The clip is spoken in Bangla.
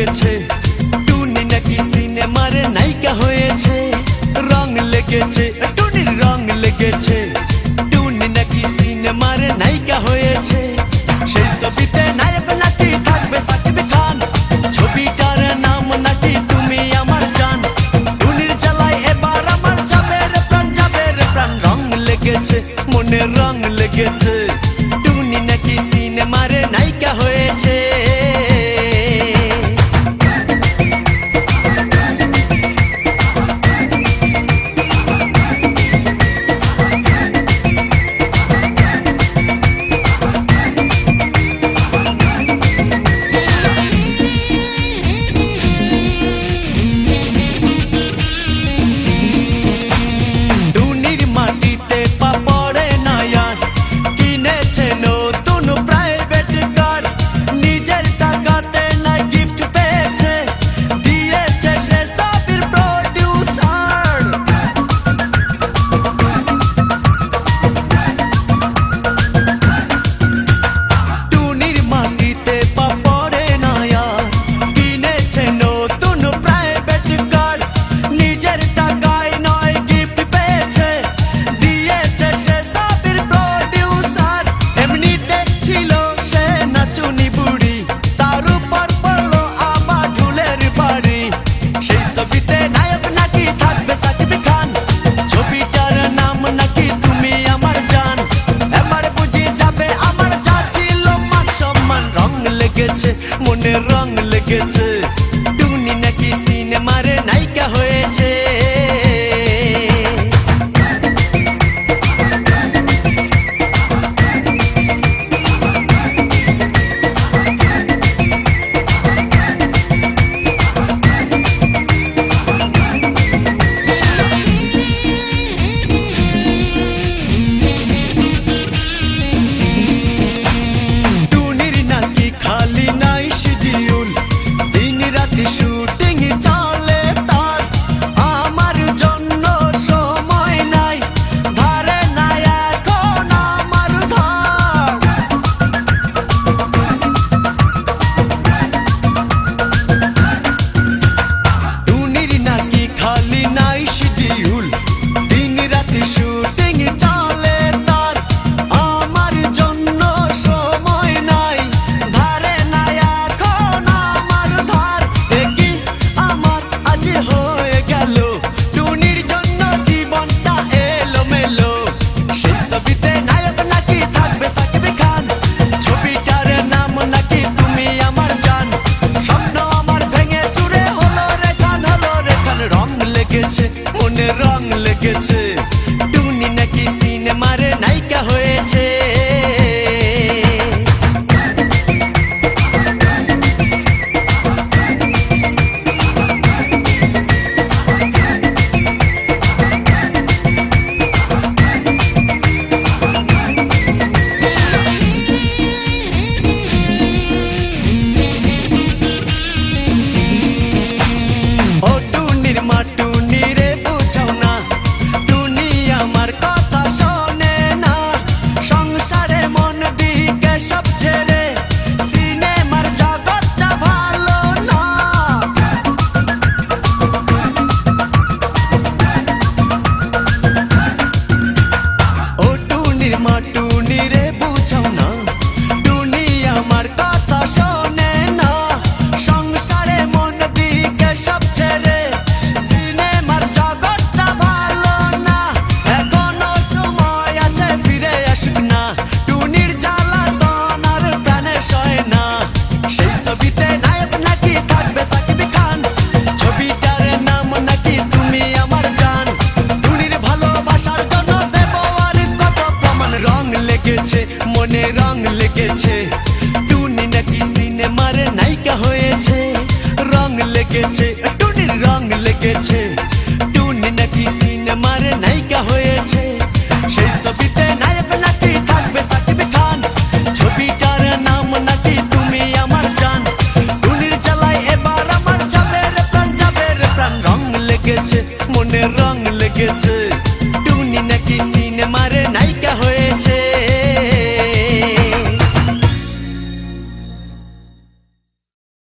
লেগেছে টুনি নাকি সিনেমার নায়িকা হয়েছে রং লেগেছে টুনির রং লেগেছে টুনি নাকি সিনেমার নায়িকা হয়েছে সেই ছবিতে নায়ক নাকি থাকবে সাকিব খান ছবিটার নাম নাকি তুমি আমার জান টুনির জ্বালায় এবার আমার যাবে রে প্রাণ রং লেগেছে মনে রং লেগেছে টুনি নাকি সিনেমার নায়িকা হয়েছে মনে রং লেগেছে টুনি নাকি সিনেমার নায়িকা হয়েছে মনে রং লেগেছে টুনি নাকি সিনেমার নায়িকা হয়েছে মনে রং লেগেছে টুনি নাকি সিনেমার নায়িকা হয়েছে রং লেগেছে টুনির রং লেগেছে টুনি নাকি সিনেমার নায়িকা হয়েছে সেই ছবিতে নায়ক নাকি থাকবে সাকিব খান ছবিটার নাম নাকি তুমি আমার জান টুনির জ্বালায় এবার আমার যাবে রে প্রাণ রং লেগেছে মনে রং লেগেছে